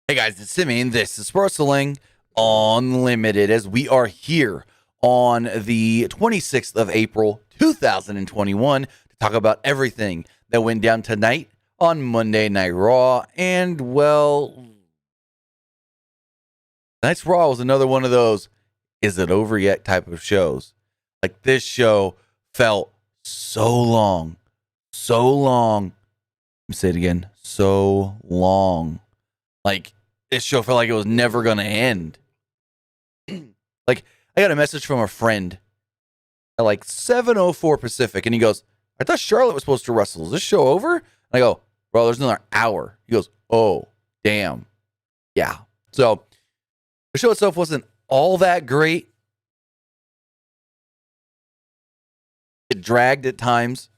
Hey guys, it's Simmy, and this is Wrestling Unlimited as we are here on the 26th of April, 2021 to talk about everything that went down tonight on Monday Night Raw. And, well, tonight's Raw was another one of those, is it over yet type of shows. Like, this show felt so long. Let me say it again, so long. Like, this show felt like it was never going to end. Like, I got a message from a friend at like 7:04 Pacific, and he goes, I thought Charlotte was supposed to wrestle. Is this show over? And I go, bro, there's another hour. He goes, oh, damn. Yeah. So, the show itself wasn't all that great. It dragged at times.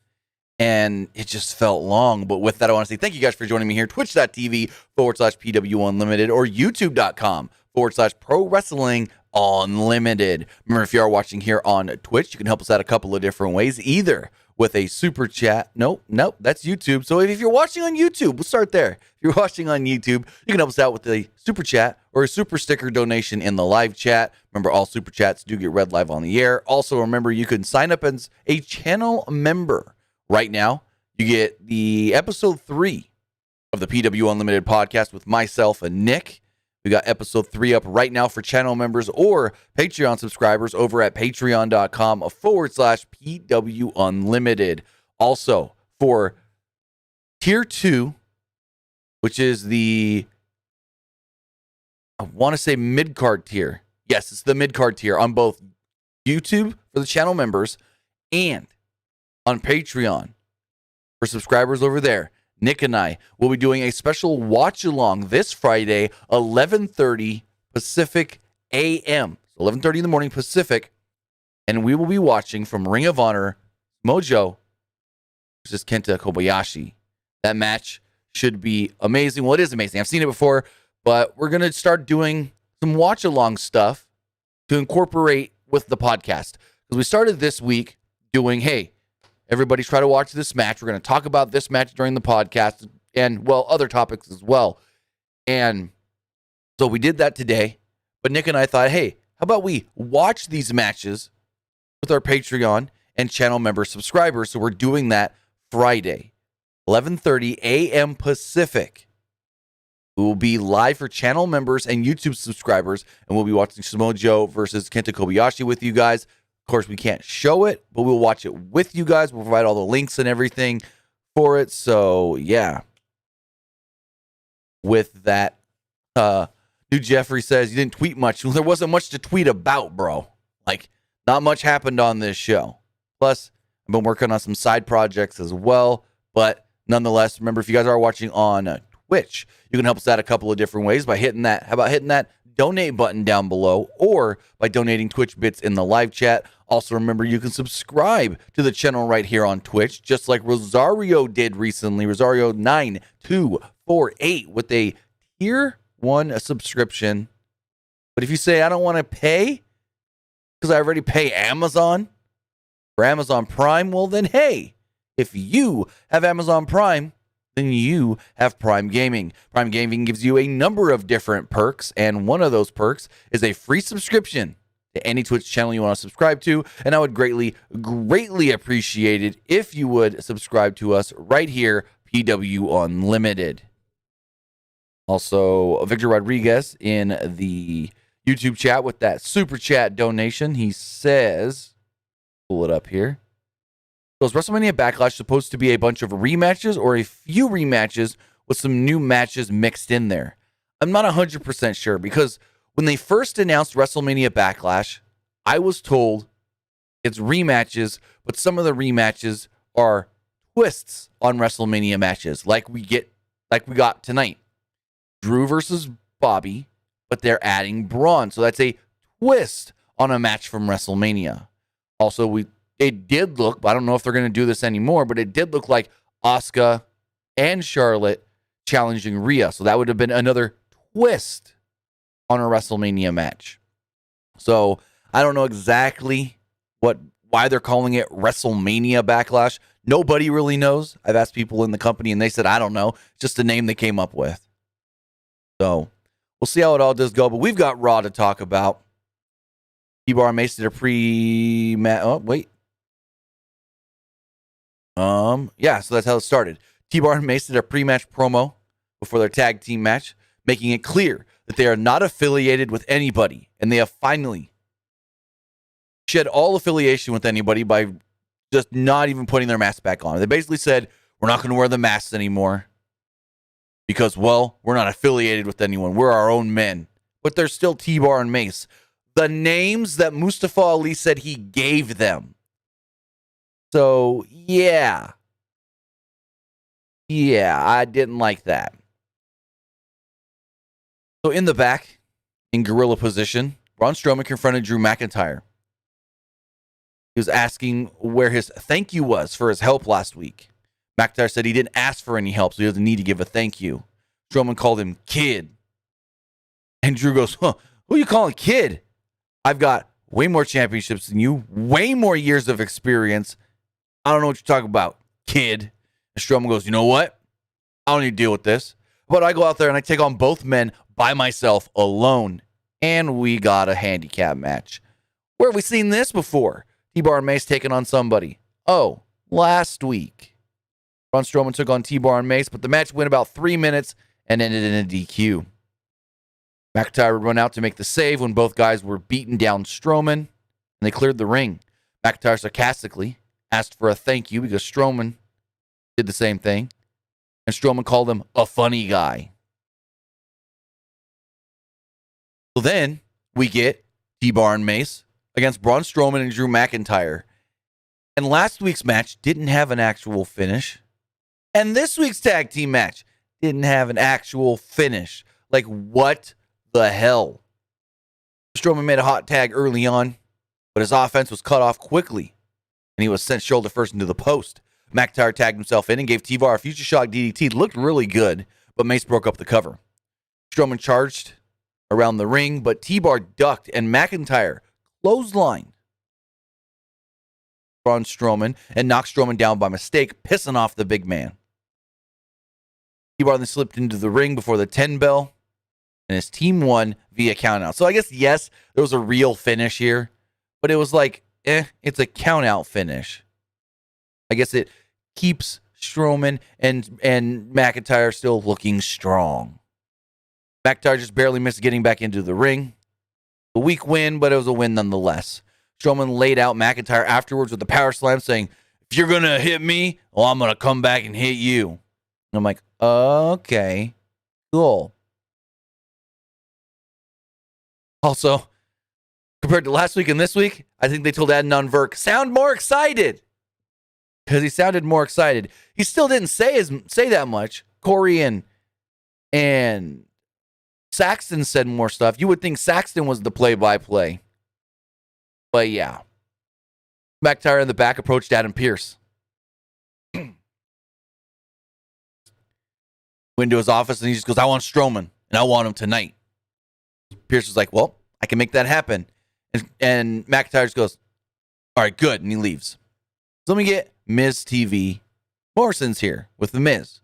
And it just felt long. But with that, I want to say thank you guys for joining me here. Twitch.tv/PWU Unlimited or YouTube.com/Pro Wrestling Unlimited. Remember, if you are watching here on Twitch, you can help us out a couple of different ways. Either with a super chat. Nope, that's YouTube. So if you're watching on YouTube, we'll start there. If you're watching on YouTube, you can help us out with a super chat or a super sticker donation in the live chat. Remember, all super chats do get read live on the air. Also, remember, you can sign up as a channel member. Right now, you get the episode 3 of the PWU Unlimited podcast with myself and Nick. We got episode 3 up right now for channel members or Patreon subscribers over at patreon.com/PWU Unlimited. Also, for tier 2, which is the, I want to say mid-card tier. Yes, it's the mid-card tier on both YouTube for the channel members and on Patreon for subscribers over there. Nick and I will be doing a special watch along this Friday, 11:30 Pacific a.m. So 11:30 in the morning Pacific, and we will be watching from Ring of Honor Mojo versus Kenta Kobayashi. That match should be amazing. Well, it is amazing. I've seen it before, but we're going to start doing some watch along stuff to incorporate with the podcast. Because we started this week doing, hey, everybody try to watch this match. We're going to talk about this match during the podcast and, well, other topics as well. And so we did that today. But Nick and I thought, hey, how about we watch these matches with our Patreon and channel member subscribers? So we're doing that Friday, 11:30 a.m. Pacific. We will be live for channel members and YouTube subscribers, and we'll be watching Samoa Joe versus Kenta Kobayashi with you guys. Of course, we can't show it, but we'll watch it with you guys. We'll provide all the links and everything for it. So, yeah. With that, New Jeffrey says, you didn't tweet much. Well, there wasn't much to tweet about, bro. Like, not much happened on this show. Plus, I've been working on some side projects as well. But nonetheless, remember, if you guys are watching on Twitch, you can help us out a couple of different ways by hitting that. How about hitting that donate button down below, or by donating Twitch bits in the live chat. Also, remember, you can subscribe to the channel right here on Twitch, just like Rosario did recently. Rosario 9248 with a tier 1 subscription. But if you say, I don't want to pay because I already pay Amazon for Amazon Prime, well then, hey, if you have Amazon Prime, then you have Prime Gaming. Prime Gaming gives you a number of different perks, and one of those perks is a free subscription to any Twitch channel you want to subscribe to, and I would greatly appreciate it if you would subscribe to us right here, PW Unlimited. Also, Victor Rodriguez in the YouTube chat with that super chat donation. He says, pull it up here. So is WrestleMania Backlash supposed to be a bunch of rematches or a few rematches with some new matches mixed in there? I'm not 100% sure, because when they first announced WrestleMania Backlash, I was told it's rematches, but some of the rematches are twists on WrestleMania matches, like we got tonight. Drew versus Bobby, but they're adding Braun, so that's a twist on a match from WrestleMania. Also, it did look, but I don't know if they're going to do this anymore, but it did look like Asuka and Charlotte challenging Rhea. So that would have been another twist on a WrestleMania match. So I don't know exactly why they're calling it WrestleMania Backlash. Nobody really knows. I've asked people in the company and they said, I don't know. It's just a name they came up with. So we'll see how it all does go. But we've got Raw to talk about. T-Bar and Mace did a pre-match. Oh, wait. Yeah, so that's how it started. T-Bar and Mace did a pre-match promo before their tag team match, making it clear that they are not affiliated with anybody, and they have finally shed all affiliation with anybody by just not even putting their masks back on. They basically said, we're not going to wear the masks anymore because, well, we're not affiliated with anyone. We're our own men. But they're still T-Bar and Mace. The names that Mustafa Ali said he gave them. So, yeah. Yeah, I didn't like that. So, in the back, in gorilla position, Braun Strowman confronted Drew McIntyre. He was asking where his thank you was for his help last week. McIntyre said he didn't ask for any help, so he doesn't need to give a thank you. Strowman called him kid. And Drew goes, huh, who are you calling kid? I've got way more championships than you, way more years of experience. I don't know what you're talking about, kid. And Strowman goes, you know what? I don't need to deal with this. But I go out there and I take on both men by myself alone. And we got a handicap match. Where have we seen this before? T-Bar and Mace taking on somebody. Oh, last week. Braun Strowman took on T-Bar and Mace, but the match went about 3 minutes and ended in a DQ. McIntyre would run out to make the save when both guys were beating down Strowman, and they cleared the ring. McIntyre sarcastically asked for a thank you because Strowman did the same thing, and Strowman called him a funny guy. So then we get T-Bar and Mace against Braun Strowman and Drew McIntyre. And last week's match didn't have an actual finish. And this week's tag team match didn't have an actual finish. Like, what the hell? Strowman made a hot tag early on, but his offense was cut off quickly, and he was sent shoulder first into the post. McIntyre tagged himself in and gave T-Bar a future shock DDT. It looked really good, but Mace broke up the cover. Strowman charged around the ring, but T-Bar ducked, and McIntyre clothesline Braun Strowman and knocked Strowman down by mistake, pissing off the big man. T-Bar then slipped into the ring before the 10 bell, and his team won via countout. So I guess, yes, there was a real finish here, but it was like, it's a countout finish. I guess it keeps Strowman and McIntyre still looking strong. McIntyre just barely missed getting back into the ring. A weak win, but it was a win nonetheless. Strowman laid out McIntyre afterwards with a power slam, saying, if you're going to hit me, well, I'm going to come back and hit you. And I'm like, okay, cool. Also, compared to last week and this week, I think they told Adnan Virk, sound more excited. Because he sounded more excited. He still didn't say that much. Corey and Saxton said more stuff. You would think Saxton was the play-by-play. But yeah. McIntyre in the back approached Adam Pearce. Went into his office and he just goes, I want Strowman, and I want him tonight. Pearce was like, well, I can make that happen. And McIntyre just goes, all right, good, and he leaves. So let me get Miz TV. Morrison's here with the Miz.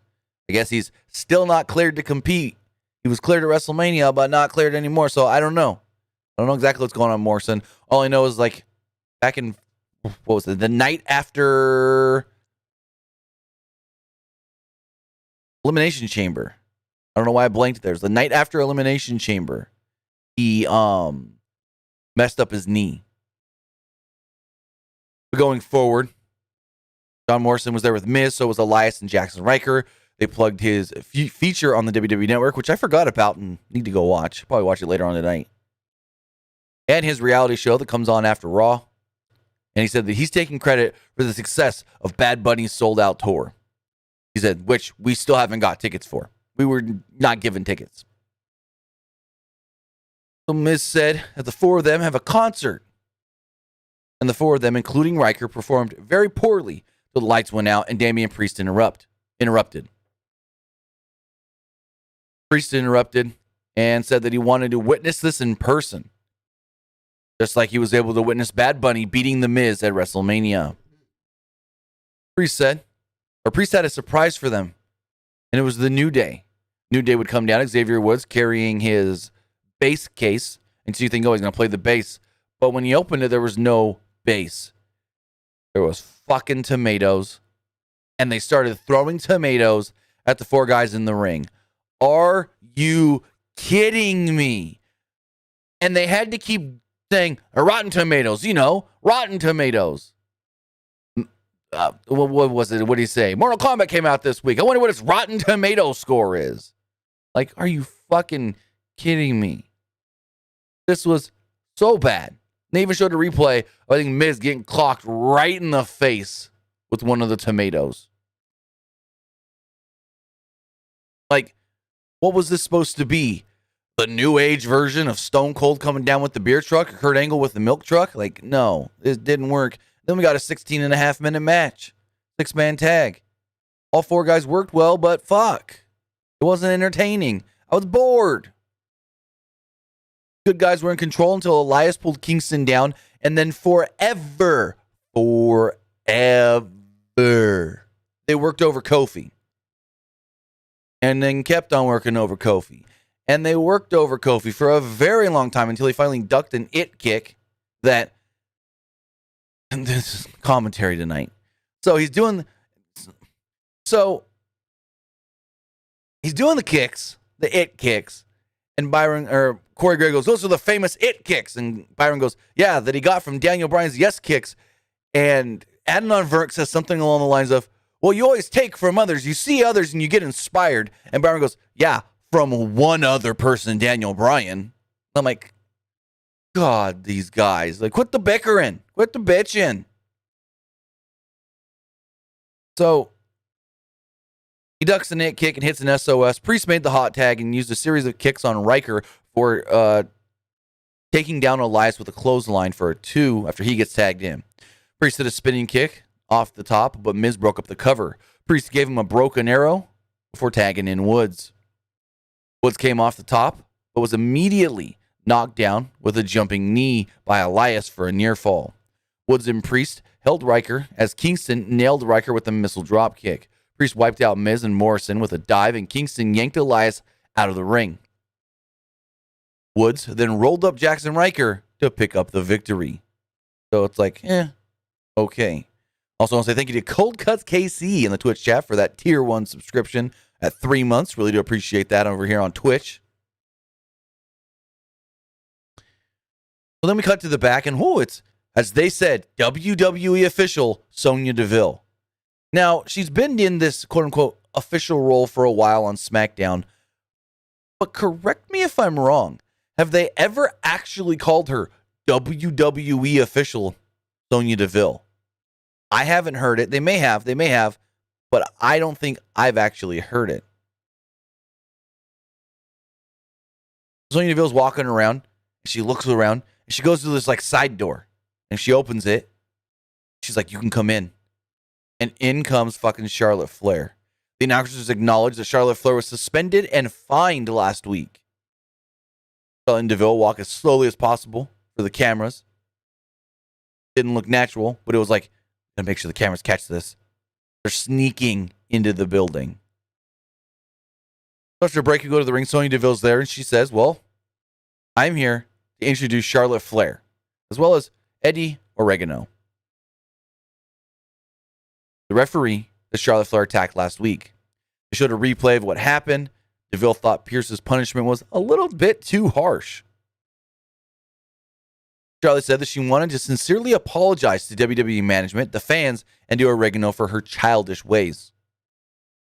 I guess he's still not cleared to compete. He was cleared at WrestleMania, but not cleared anymore, so I don't know. I don't know exactly what's going on, Morrison. All I know is, like, back in, what was it, the night after Elimination Chamber. I don't know why I blanked there. It was the night after Elimination Chamber. He messed up his knee. But going forward, John Morrison was there with Miz, so was Elias and Jackson Riker. They plugged his feature on the WWE Network, which I forgot about and need to go watch. Probably watch it later on tonight. And his reality show that comes on after Raw. And he said that he's taking credit for the success of Bad Bunny's sold-out tour. He said, which we still haven't got tickets for. We were not given tickets. So Miz said that the four of them have a concert. And the four of them, including Riker, performed very poorly till the lights went out and Damian Priest interrupted. Priest interrupted and said that he wanted to witness this in person. Just like he was able to witness Bad Bunny beating The Miz at WrestleMania. Priest had a surprise for them. And it was the New Day. New Day would come down. Xavier Woods carrying his bass case. And so you think, oh, he's going to play the bass. But when he opened it, there was no bass. There was fucking tomatoes. And they started throwing tomatoes at the 4 guys in the ring. Are you kidding me? And they had to keep saying, Rotten Tomatoes, Rotten Tomatoes. What was it? What did he say? Mortal Kombat came out this week. I wonder what its Rotten Tomato score is. Like, are you fucking kidding me? This was so bad. They even showed a replay of, I think, Miz getting clocked right in the face with one of the tomatoes. Like, what was this supposed to be? The new age version of Stone Cold coming down with the beer truck, or Kurt Angle with the milk truck? Like, no, it didn't work. Then we got a 16.5-minute match. 6-man tag. All 4 guys worked well, but fuck. It wasn't entertaining. I was bored. Good guys were in control until Elias pulled Kingston down, and then forever, they worked over Kofi. And then kept on working over Kofi. And they worked over Kofi for a very long time until he finally ducked an it kick that... And this is commentary tonight. So he's doing the kicks, the it kicks, and Corey Gray goes, those are the famous it kicks. And Byron goes, yeah, that he got from Daniel Bryan's yes kicks. And Adnan Virk says something along the lines of, well, you always take from others. You see others and you get inspired. And Byron goes, yeah, from one other person, Daniel Bryan. I'm like, God, these guys. Like, quit the bickering. Quit the bitching. So, he ducks an it kick and hits an SOS. Priest made the hot tag and used a series of kicks on Riker for taking down Elias with a clothesline for a 2 after he gets tagged in. Priest hit a spinning kick off the top, but Miz broke up the cover. Priest gave him a broken arrow before tagging in Woods. Woods came off the top, but was immediately knocked down with a jumping knee by Elias for a near fall. Woods and Priest held Riker as Kingston nailed Riker with a missile drop kick. Priest wiped out Miz and Morrison with a dive, and Kingston yanked Elias out of the ring. Woods then rolled up Jackson Riker to pick up the victory. So it's like, okay. Also, I want to say thank you to Cold Cuts KC in the Twitch chat for that tier 1 subscription at 3 months. Really do appreciate that over here on Twitch. So then we cut to the back, and it's, as they said, WWE official Sonya Deville. Now, she's been in this quote-unquote official role for a while on SmackDown, but correct me if I'm wrong. Have they ever actually called her WWE official Sonya Deville? I haven't heard it. They may have, but I don't think I've actually heard it. Sonya Deville's walking around, and she looks around, and she goes to this like side door, and she opens it. She's like, you can come in. And in comes fucking Charlotte Flair. The announcers acknowledged that Charlotte Flair was suspended and fined last week. Charlotte and Deville walk as slowly as possible for the cameras. Didn't look natural, but it was like, gotta make sure the cameras catch this. They're sneaking into the building. After a break, you go to the ring. Sonya Deville's there, and she says, well, I'm here to introduce Charlotte Flair, as well as Eddie Oregano, the referee that Charlotte Flair attacked last week. They showed a replay of what happened. Deville thought Pierce's punishment was a little bit too harsh. Charlotte said that she wanted to sincerely apologize to WWE management, the fans, and to Oregano for her childish ways.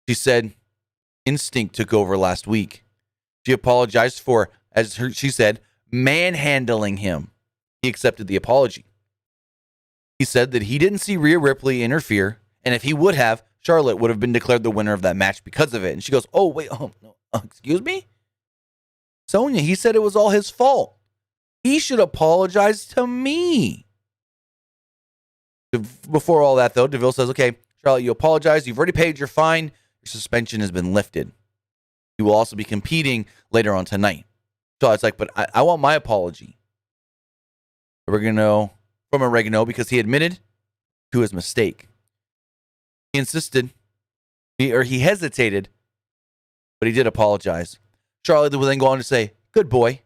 She said instinct took over last week. She apologized for, she said, manhandling him. He accepted the apology. He said that he didn't see Rhea Ripley interfere, and if he would have, Charlotte would have been declared the winner of that match because of it. And she goes, oh, wait, no, excuse me? Sonya, he said it was all his fault. He should apologize to me. Before all that, though, Deville says, okay, Charlotte, you apologize. You've already paid your fine. Your suspension has been lifted. You will also be competing later on tonight. Charlotte's like, but I want my apology. From Oregano, because he admitted to his mistake. He hesitated but he did apologize. Charlotte would then go on to say, "Good boy."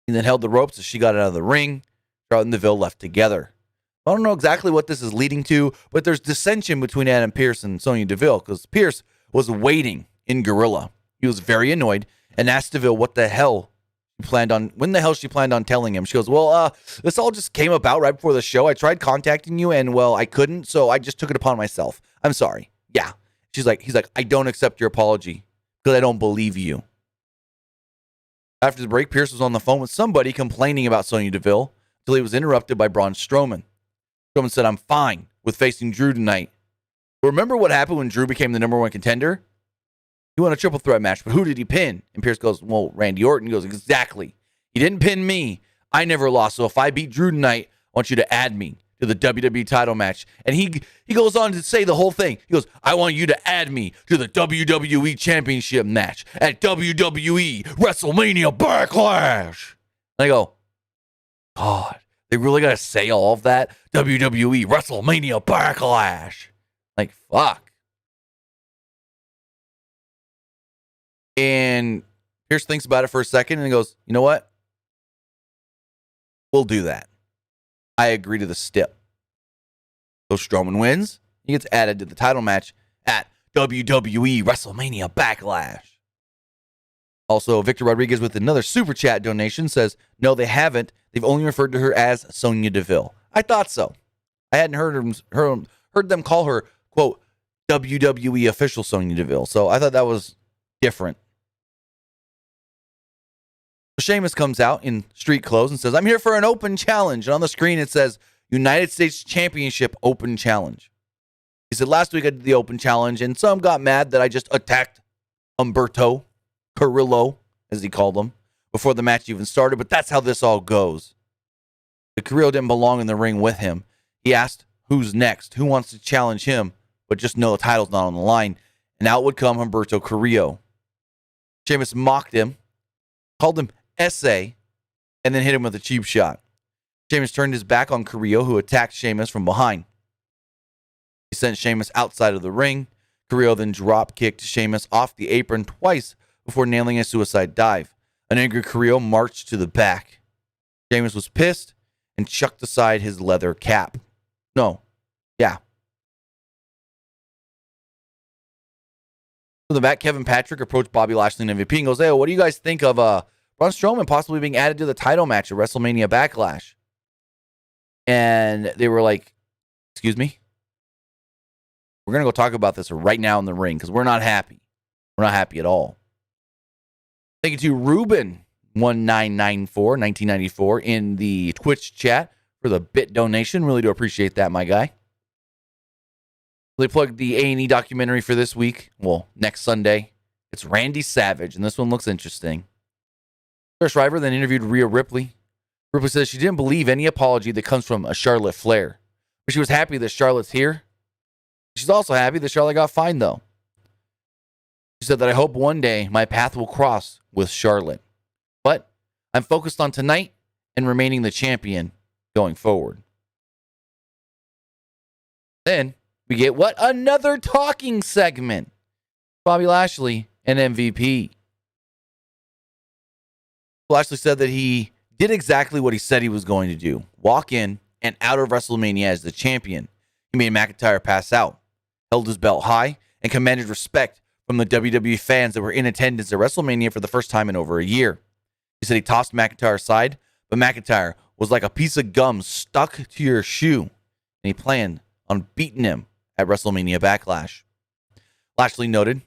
And then held the ropes as she got out of the ring. Charlotte and Deville left together. I don't know exactly what this is leading to, but there's dissension between Adam Pearce and Sonya Deville because Pearce was waiting in Gorilla. He was very annoyed and asked Deville when the hell she planned on telling him. She goes, "Well, this all just came about right before the show. I tried contacting you and, well, I couldn't, so I just took it upon myself. I'm sorry." Yeah. He's like, "I don't accept your apology because I don't believe you." After the break, Pearce was on the phone with somebody complaining about Sonya Deville until he was interrupted by Braun Strowman. Strowman said, "I'm fine with facing Drew tonight. Remember what happened when Drew became the number one contender? He won a triple threat match, but who did he pin?" And Pearce goes, "Well, Randy Orton." He goes, "Exactly. He didn't pin me. I never lost. So if I beat Drew tonight, I want you to add me to the WWE title match." And he goes on to say the whole thing. He goes, "I want you to add me to the WWE Championship match at WWE WrestleMania Backlash." And I go, God, they really got to say all of that? WWE WrestleMania Backlash. Like, fuck. And Pearce thinks about it for a second and he goes, "You know what? We'll do that. I agree to the stip." So Strowman wins. He gets added to the title match at WWE WrestleMania Backlash. Also, Victor Rodriguez with another super chat donation says, "No, they haven't. They've only referred to her as Sonya Deville." I thought so. I hadn't heard them call her, quote, WWE official Sonya Deville. So I thought that was different. Sheamus comes out in street clothes and says, "I'm here for an open challenge." And on the screen it says, "United States Championship Open Challenge." He said, "Last week I did the open challenge and some got mad that I just attacked Humberto Carrillo, as he called him, before the match even started, but that's how this all goes." The Carrillo didn't belong in the ring with him. He asked, "Who's next? Who wants to challenge him?" But just know the title's not on the line. And out would come Humberto Carrillo. Sheamus mocked him, called him SA, and then hit him with a cheap shot. Sheamus turned his back on Carrillo, who attacked Sheamus from behind. He sent Sheamus outside of the ring. Carrillo then drop kicked Sheamus off the apron twice before nailing a suicide dive. An angry Carrillo marched to the back. Sheamus was pissed and chucked aside his leather cap. From the back, Kevin Patrick approached Bobby Lashley and MVP and goes, "Hey, what do you guys think of Braun Strowman possibly being added to the title match at WrestleMania Backlash?" And they were like, "Excuse me? We're going to go talk about this right now in the ring because we're not happy. We're not happy at all." Thank you to Ruben 1994 in the Twitch chat for the bit donation. Really do appreciate that, my guy. They plugged the A&E documentary for this week. Well, next Sunday. It's Randy Savage, and this one looks interesting. Shriver then interviewed Rhea Ripley. Ripley says she didn't believe any apology that comes from a Charlotte Flair, but she was happy that Charlotte's here. She's also happy that Charlotte got fined, though. She said that, "I hope one day my path will cross with Charlotte, but I'm focused on tonight and remaining the champion going forward." Then we get what? Another talking segment. Bobby Lashley and MVP. Lashley said that he did exactly what he said he was going to do. Walk in and out of WrestleMania as the champion. He made McIntyre pass out, held his belt high, and commanded respect from the WWE fans that were in attendance at WrestleMania for the first time in over a year. He said he tossed McIntyre aside, but McIntyre was like a piece of gum stuck to your shoe, and he planned on beating him at WrestleMania Backlash. Lashley noted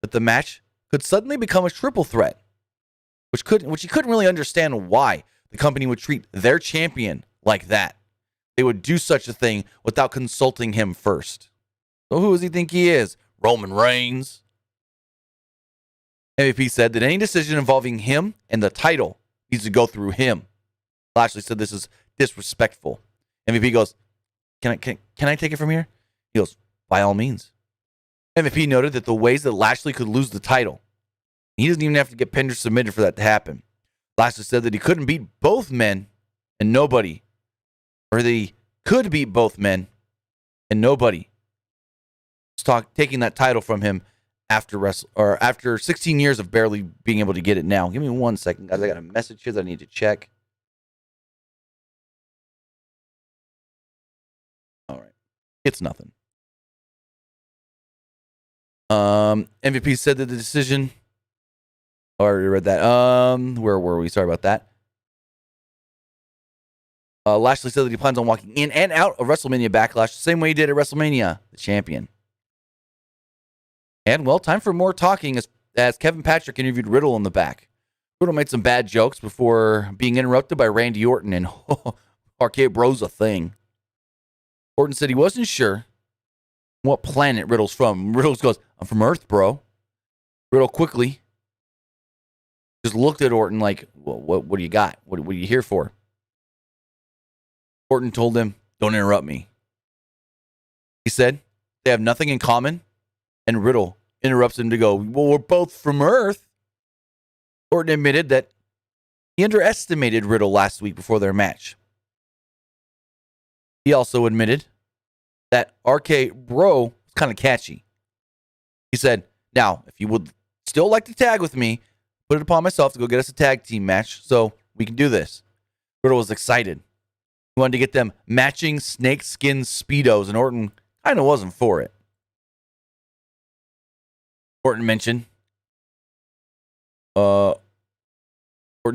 that the match could suddenly become a triple threat, which he couldn't really understand why the company would treat their champion like that. They would do such a thing without consulting him first. So who does he think he is? Roman Reigns? MVP said that any decision involving him and the title needs to go through him. Lashley said this is disrespectful. MVP goes, can I take it from here? He goes, "By all means." MVP noted that the ways that Lashley could lose the title, he doesn't even have to get pinned or submitted for that to happen. Lashley said that he couldn't beat both men and nobody, or that he could beat both men and nobody was taking that title from him after 16 years of barely being able to get it now. Give me 1 second, guys. I got a message here that I need to check. All right. It's nothing. MVP said that the decision. Oh, I already read that. Where were we? Sorry about that. Lashley said that he plans on walking in and out of WrestleMania Backlash the same way he did at WrestleMania, the champion. And, well, time for more talking as Kevin Patrick interviewed Riddle in the back. Riddle made some bad jokes before being interrupted by Randy Orton, and RK Bro's a thing. Orton said he wasn't sure what planet Riddle's from. Riddle goes, I'm from Earth, bro. Riddle quickly just looked at Orton like, well, what do you got? What are you here for? Orton told him, don't interrupt me. He said they have nothing in common, and Riddle interrupts him to go, well, we're both from Earth. Orton admitted that he underestimated Riddle last week before their match. He also admitted that RK Bro was kind of catchy. He said, now, if you would still like to tag with me, put it upon myself to go get us a tag team match so we can do this. Riddle was excited. He wanted to get them matching snakeskin Speedos, and Orton kind of wasn't for it. Orton mentioned, Orton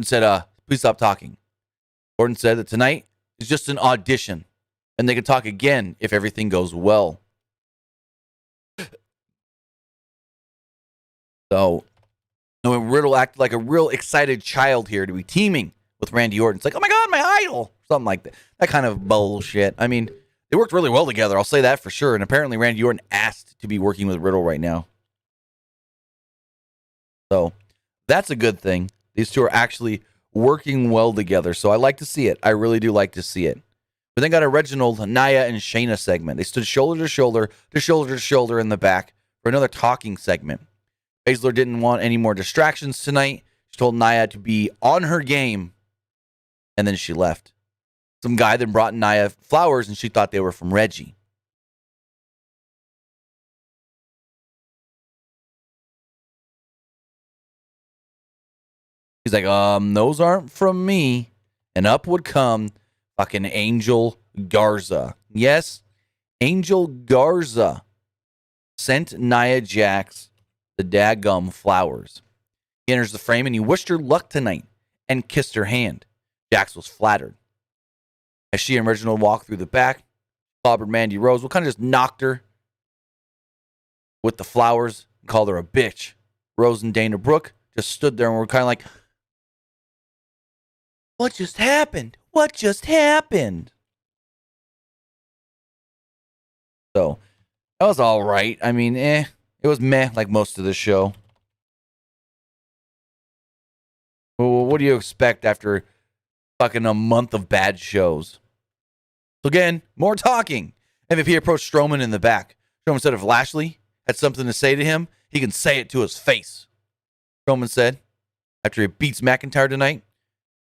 said, please stop talking. Orton said that tonight is just an audition, and they can talk again if everything goes well. So, Riddle acted like a real excited child here to be teaming with Randy Orton. It's like, oh my God, my idol. Something like that. That kind of bullshit. I mean, they worked really well together. I'll say that for sure. And apparently Randy Orton asked to be working with Riddle right now. So, that's a good thing. These two are actually working well together. So, I like to see it. I really do like to see it. But then got a Reginald, Nia, and Shayna segment. They stood shoulder to shoulder in the back for another talking segment. Baszler didn't want any more distractions tonight. She told Nia to be on her game, and then she left. Some guy then brought Nia flowers, and she thought they were from Reggie. He's like, those aren't from me. And up would come fucking Angel Garza. Yes, Angel Garza sent Nia Jax the daggum flowers. He enters the frame and he wished her luck tonight and kissed her hand. Jax was flattered. As she and Reginald walked through the back, clobbered Mandy Rose. Well, kind of just knocked her with the flowers and called her a bitch. Rose and Dana Brooke just stood there and were kind of like, what just happened? What just happened? So, that was all right. I mean, it was meh like most of the show. Well, what do you expect after fucking a month of bad shows? So again, more talking. MVP approached Strowman in the back. Strowman said if Lashley had something to say to him, he can say it to his face. Strowman said, after he beats McIntyre tonight,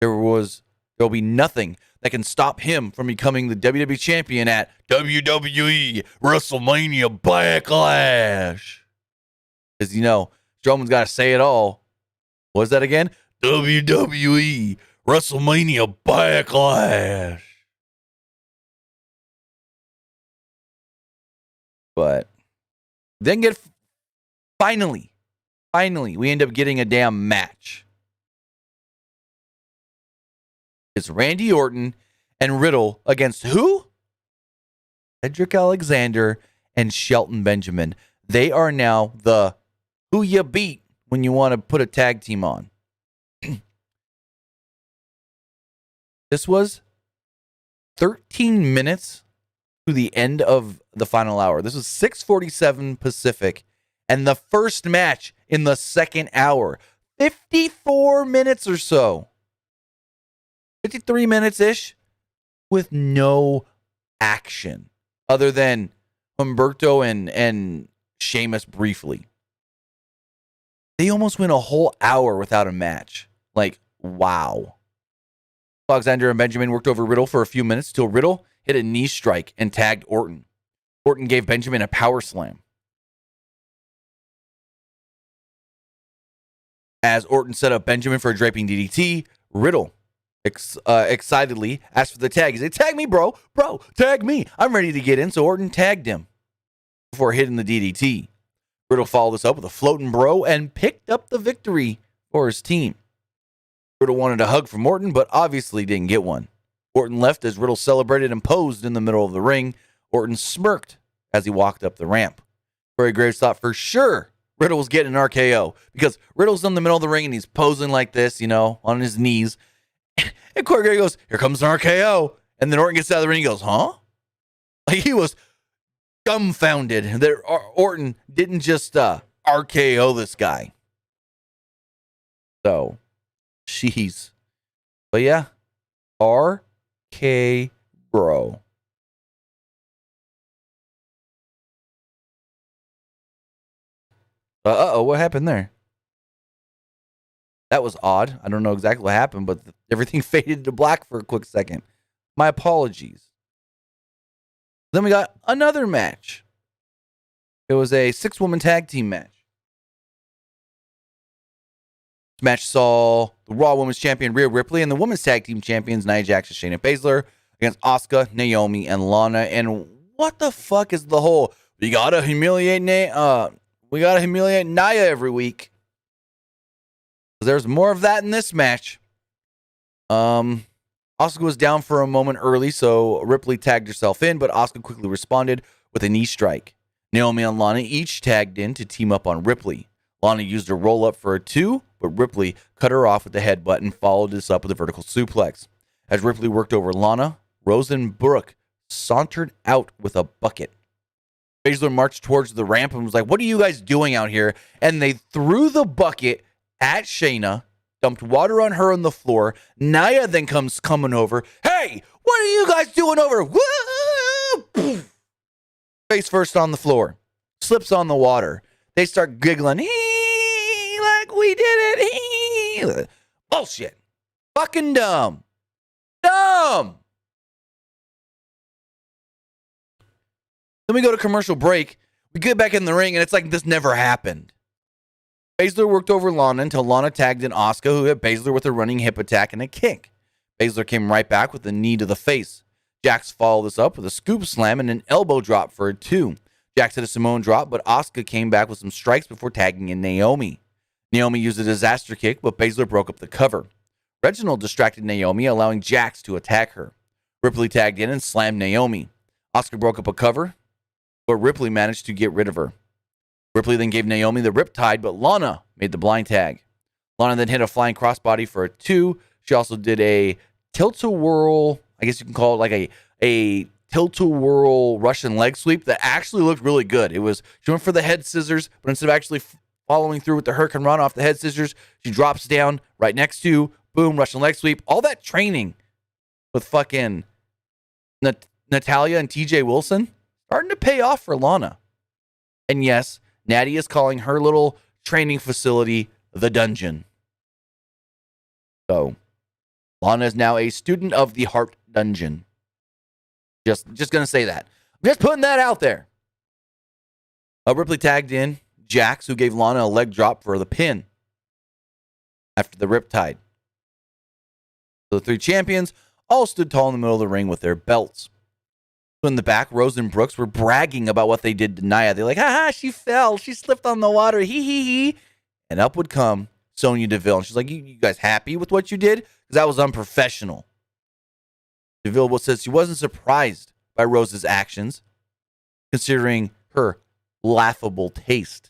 there'll be nothing that can stop him from becoming the WWE champion at WWE WrestleMania Backlash. Because, Strowman's got to say it all. What's that again? WWE WrestleMania Backlash. But then finally, we end up getting a damn match. It's Randy Orton and Riddle against who? Cedric Alexander and Shelton Benjamin. They are now the who you beat when you want to put a tag team on. This was 13 minutes to the end of the final hour. This was 6:47 Pacific, and the first match in the second hour. 54 minutes or so. 53 minutes-ish with no action other than Humberto and Sheamus briefly. They almost went a whole hour without a match. Like, wow. Alexander and Benjamin worked over Riddle for a few minutes till Riddle hit a knee strike and tagged Orton. Orton gave Benjamin a power slam. As Orton set up Benjamin for a draping DDT, Riddle excitedly asked for the tag. He said, tag me, bro. Bro, tag me. I'm ready to get in. So Orton tagged him before hitting the DDT. Riddle followed this up with a floating bro and picked up the victory for his team. Riddle wanted a hug from Orton, but obviously didn't get one. Orton left as Riddle celebrated and posed in the middle of the ring. Orton smirked as he walked up the ramp. Corey Graves thought for sure Riddle was getting an RKO because Riddle's in the middle of the ring and he's posing like this, on his knees. And Corey Graves goes, here comes an RKO. And then Orton gets out of the ring and goes, huh? Like he was dumbfounded that Orton didn't just RKO this guy. So, jeez. But yeah, RK bro. What happened there? That was odd. I don't know exactly what happened, but everything faded to black for a quick second. My apologies. Then we got another match. It was a 6-woman tag team match. This match saw the Raw Women's Champion Rhea Ripley and the Women's Tag Team Champions Nia Jax and Shayna Baszler against Asuka, Naomi, and Lana. And what the fuck is the whole we gotta humiliate Nia every week? There's more of that in this match. Asuka was down for a moment early, so Ripley tagged herself in, but Asuka quickly responded with a knee strike. Naomi and Lana each tagged in to team up on Ripley. Lana used a roll-up for a 2, but Ripley cut her off with the headbutt and followed this up with a vertical suplex. As Ripley worked over Lana, Rose and Brooke sauntered out with a bucket. Baszler marched towards the ramp and was like, what are you guys doing out here? And they threw the bucket at Shayna, dumped water on her on the floor. Nia then comes coming over. Hey, what are you guys doing over? Woo! Face first on the floor. Slips on the water. They start giggling. Like we did it. Bullshit. Fucking dumb. Dumb. Then we go to commercial break. We get back in the ring, and it's like this never happened. Baszler worked over Lana until Lana tagged in Asuka, who hit Baszler with a running hip attack and a kick. Baszler came right back with a knee to the face. Jax followed this up with a scoop slam and an elbow drop for a 2. Jax hit a Samoan drop, but Asuka came back with some strikes before tagging in Naomi. Naomi used a disaster kick, but Baszler broke up the cover. Reginald distracted Naomi, allowing Jax to attack her. Ripley tagged in and slammed Naomi. Asuka broke up a cover, but Ripley managed to get rid of her. Ripley then gave Naomi the riptide, but Lana made the blind tag. Lana then hit a flying crossbody for a 2. She also did a tilt-a-whirl, I guess you can call it like a tilt-a-whirl Russian leg sweep that actually looked really good. She went for the head scissors, but instead of actually following through with the Hurricane Run off the head scissors, she drops down right next to, boom, Russian leg sweep. All that training with fucking Natalia and TJ Wilson starting to pay off for Lana. And yes, Natty is calling her little training facility the dungeon. So, Lana is now a student of the Heart Dungeon. Just going to say that. I'm just putting that out there. Ripley tagged in Jax, who gave Lana a leg drop for the pin after the riptide. So the 3 champions all stood tall in the middle of the ring with their belts. So in the back, Rose and Brooks were bragging about what they did to Nia. They're like, ha, she fell. She slipped on the water. Hee. And up would come Sonya Deville. And she's like, you guys happy with what you did? Because that was unprofessional. Deville says she wasn't surprised by Rose's actions, considering her laughable taste.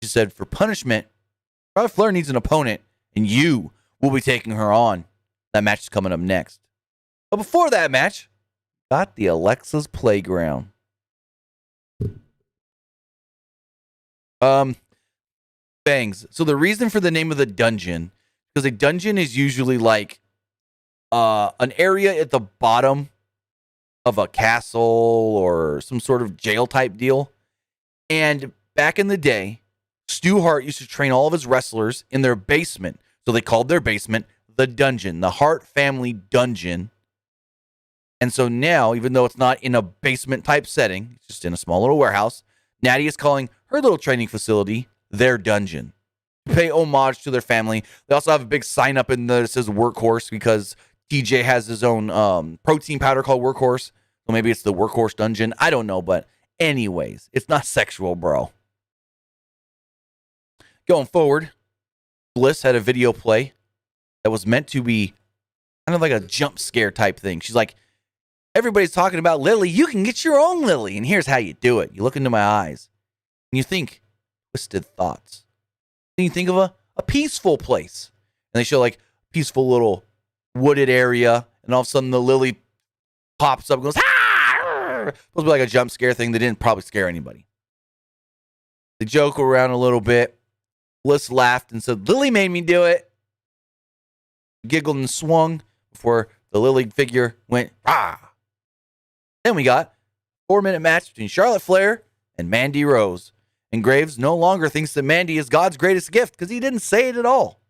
She said, for punishment, Charlotte Flair needs an opponent, and you will be taking her on. That match is coming up next. But before that match, got the Alexa's Playground. Bangs. So the reason for the name of the dungeon, because a dungeon is usually like an area at the bottom of a castle or some sort of jail type deal. And back in the day, Stu Hart used to train all of his wrestlers in their basement. So they called their basement the dungeon, the Hart family dungeon. And so now, even though it's not in a basement type setting, it's just in a small little warehouse, Natty is calling her little training facility their dungeon. pay homage to their family. They also have a big sign up in there that says Workhorse because TJ has his own protein powder called Workhorse. So maybe it's the Workhorse Dungeon. I don't know, but anyways, it's not sexual, bro. Going forward, Bliss had a video play that was meant to be kind of like a jump scare type thing. She's like, everybody's talking about Lily. You can get your own Lily. And here's how you do it. You look into my eyes and you think twisted thoughts. Then you think of a peaceful place. And they show like a peaceful little wooded area. And all of a sudden the Lily pops up and goes, ah! It's supposed to be like a jump scare thing that didn't probably scare anybody. They joke around a little bit. Bliss laughed and said, Lily made me do it. Giggled and swung before the Lily figure went, ah. Then we got a 4-minute match between Charlotte Flair and Mandy Rose. And Graves no longer thinks that Mandy is God's greatest gift because he didn't say it at all.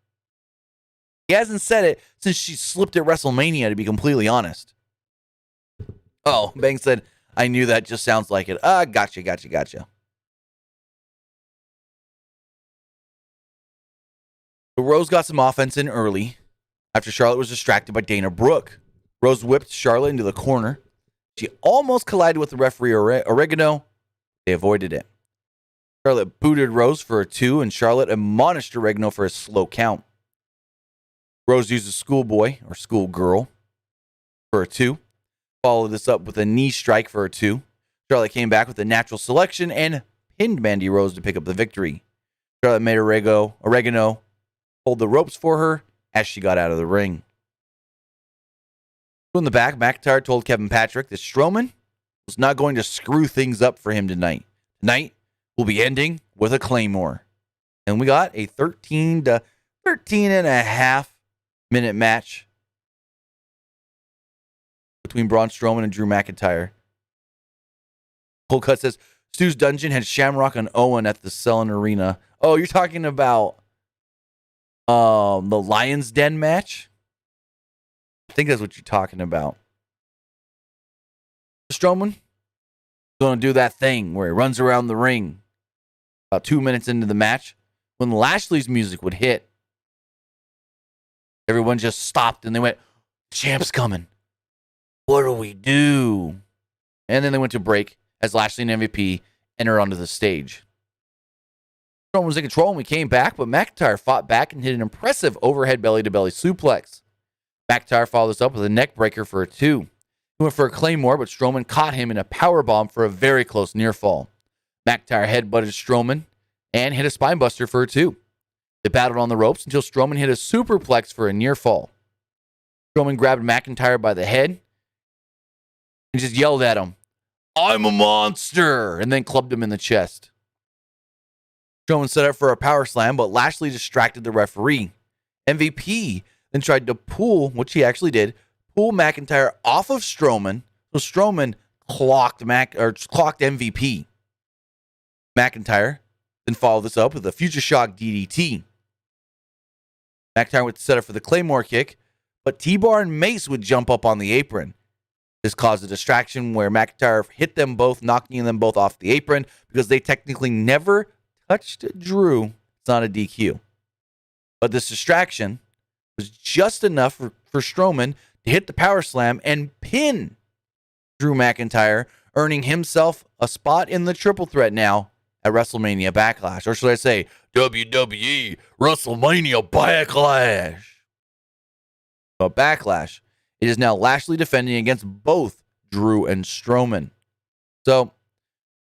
He hasn't said it since she slipped at WrestleMania, to be completely honest. Oh, Bang said, I knew that just sounds like it. Gotcha. But Rose got some offense in early after Charlotte was distracted by Dana Brooke. Rose whipped Charlotte into the corner. She almost collided with the referee Oregano. They avoided it. Charlotte booted Rose for a 2, and Charlotte admonished Oregano for a slow count. Rose used a schoolboy or schoolgirl for a 2. Followed this up with a knee strike for a 2. Charlotte came back with a natural selection and pinned Mandy Rose to pick up the victory. Charlotte made Oregano hold the ropes for her as she got out of the ring. In the back, McIntyre told Kevin Patrick that Strowman was not going to screw things up for him tonight. Tonight will be ending with a Claymore. And we got a 13 to 13 and a half minute match between Braun Strowman and Drew McIntyre. Cold Cut says, Stu's Dungeon had Shamrock and Owen at the Selling Arena. Oh, you're talking about the Lion's Den match? I think that's what you're talking about. Strowman going to do that thing where he runs around the ring about 2 minutes into the match. When Lashley's music would hit, everyone just stopped and they went, champ's coming. What do we do? And then they went to break as Lashley and MVP entered onto the stage. Strowman was in control and we came back, but McIntyre fought back and hit an impressive overhead belly-to-belly suplex. McIntyre followed this up with a neck breaker for a 2. He went for a Claymore, but Strowman caught him in a powerbomb for a very close near fall. McIntyre headbutted Strowman and hit a spinebuster for a 2. They battled on the ropes until Strowman hit a superplex for a near fall. Strowman grabbed McIntyre by the head and just yelled at him, I'm a monster, and then clubbed him in the chest. Strowman set up for a power slam, but Lashley distracted the referee. MVP then tried to pull, which he actually did, pull McIntyre off of Strowman. So Strowman clocked MVP. McIntyre then followed this up with a Future Shock DDT. McIntyre went to set up for the Claymore kick, but T-Bar and Mace would jump up on the apron. This caused a distraction where McIntyre hit them both, knocking them both off the apron because they technically never touched Drew. It's not a DQ. But this distraction was just enough for Strowman to hit the power slam and pin Drew McIntyre, earning himself a spot in the triple threat now at WrestleMania Backlash. Or should I say WWE WrestleMania Backlash. But Backlash, it is now Lashley defending against both Drew and Strowman. So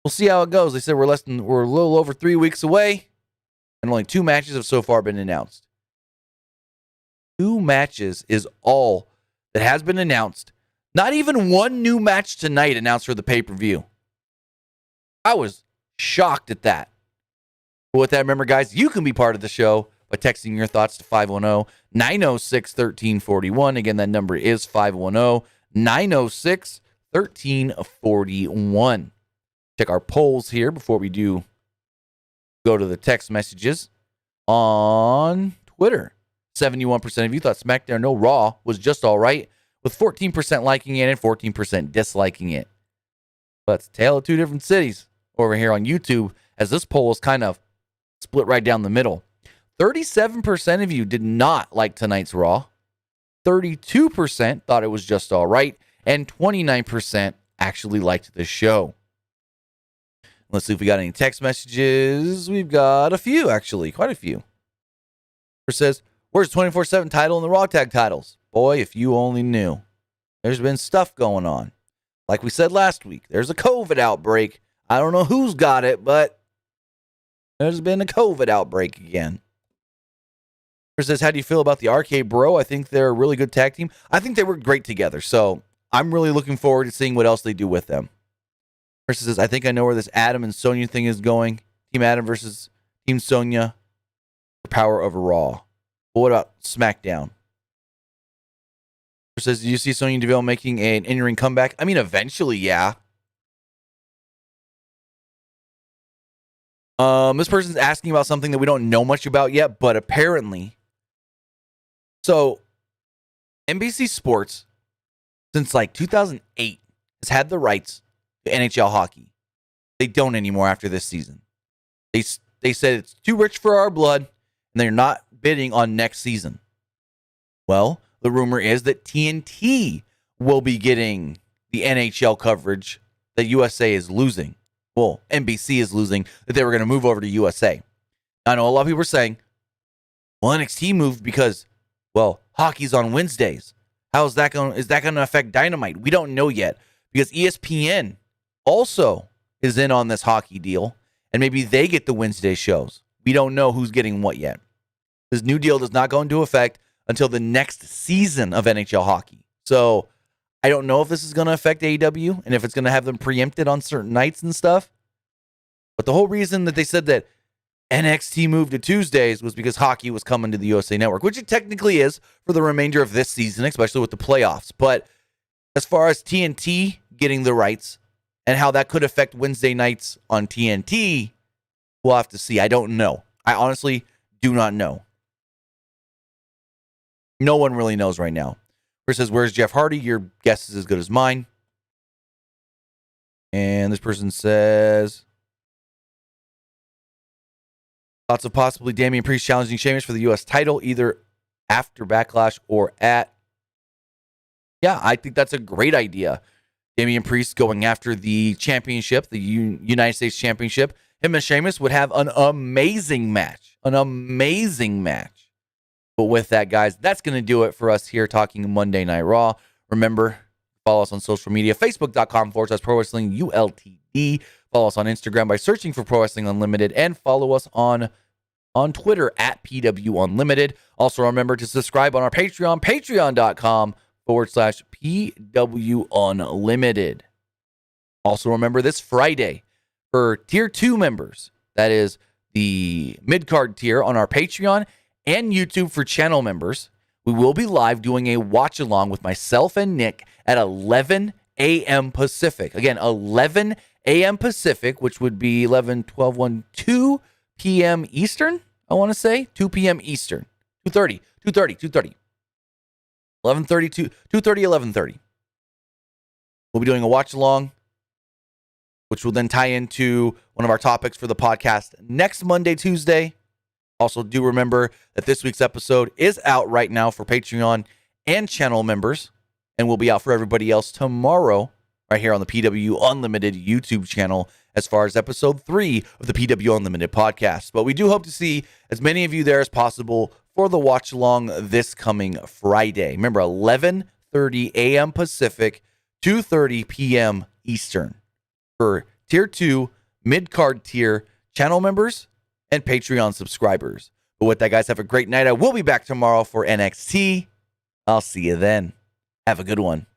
we'll see how it goes. They said we're a little over 3 weeks away, and only 2 matches have so far been announced. 2 matches is all that has been announced. Not even one new match tonight announced for the pay-per-view. I was shocked at that. But with that, remember, guys, you can be part of the show by texting your thoughts to 510-906-1341. Again, that number is 510-906-1341. Check our polls here before we do go to the text messages on Twitter. 71% of you thought SmackDown No Raw was just all right, with 14% liking it and 14% disliking it. But it's a tale of 2 different cities over here on YouTube, as this poll is kind of split right down the middle. 37% of you did not like tonight's Raw. 32% thought it was just all right. And 29% actually liked the show. Let's see if we got any text messages. We've got a few, actually. Quite a few. It says, where's the 24/7 title and the Raw Tag titles? Boy, if you only knew. There's been stuff going on. Like we said last week, there's a COVID outbreak. I don't know who's got it, but there's been a COVID outbreak again. It says, how do you feel about the RK Bro? I think they're a really good tag team. I think they work great together, so I'm really looking forward to seeing what else they do with them. Versus says, I think I know where this Adam and Sonya thing is going. Team Adam versus Team Sonya for power over Raw. But what about SmackDown? Says, do you see Sonya Deville making an in-ring comeback? I mean, eventually, yeah. This person's asking about something that we don't know much about yet, but apparently. So, NBC Sports, since like 2008, has had the rights to NHL hockey. They don't anymore after this season. They said it's too rich for our blood, and they're not bidding on next season. Well, the rumor is that TNT will be getting the NHL coverage that USA is losing. Well, NBC is losing, that they were going to move over to USA. I know a lot of people are saying, well, NXT moved because, well, hockey's on Wednesdays. Is that going to affect Dynamite? We don't know yet, because ESPN also is in on this hockey deal, and maybe they get the Wednesday shows. We don't know who's getting what yet. This new deal does not go into effect until the next season of NHL hockey. So I don't know if this is going to affect AEW and if it's going to have them preempted on certain nights and stuff. But the whole reason that they said that NXT moved to Tuesdays was because hockey was coming to the USA Network, which it technically is for the remainder of this season, especially with the playoffs. But as far as TNT getting the rights and how that could affect Wednesday nights on TNT, we'll have to see. I don't know. I honestly do not know. No one really knows right now. Chris says, where's Jeff Hardy? Your guess is as good as mine. And this person says, thoughts of possibly Damian Priest challenging Sheamus for the U.S. title, either after Backlash or at. Yeah, I think that's a great idea. Damian Priest going after the championship, the United States Championship. Him and Sheamus would have an amazing match. An amazing match. But with that, guys, that's going to do it for us here talking Monday Night Raw. Remember, follow us on social media, facebook.com/Pro Wrestling ULTD. Follow us on Instagram by searching for Pro Wrestling Unlimited, and follow us on Twitter at PW Unlimited. Also, remember to subscribe on our Patreon, patreon.com/PW Unlimited. Also, remember this Friday for Tier 2 members, that is the mid-card tier on our Patreon and YouTube for channel members, we will be live doing a watch-along with myself and Nick at 11 a.m. Pacific. Again, 11 a.m. Pacific, which would be 11, 12, 1, 2 p.m. Eastern, I want to say. 2 p.m. Eastern. 2:30. 11:30, 11:30. We'll be doing a watch-along, which will then tie into one of our topics for the podcast next Monday, Tuesday. Also, do remember that this week's episode is out right now for Patreon and channel members, and will be out for everybody else tomorrow right here on the PW Unlimited YouTube channel as far as episode 3 of the PW Unlimited podcast. But we do hope to see as many of you there as possible for the watch-along this coming Friday. Remember, 11:30 a.m. Pacific, 2:30 p.m. Eastern for Tier 2, mid-card tier, channel members, and Patreon subscribers. But with that, guys, have a great night. I will be back tomorrow for NXT. I'll see you then. Have a good one.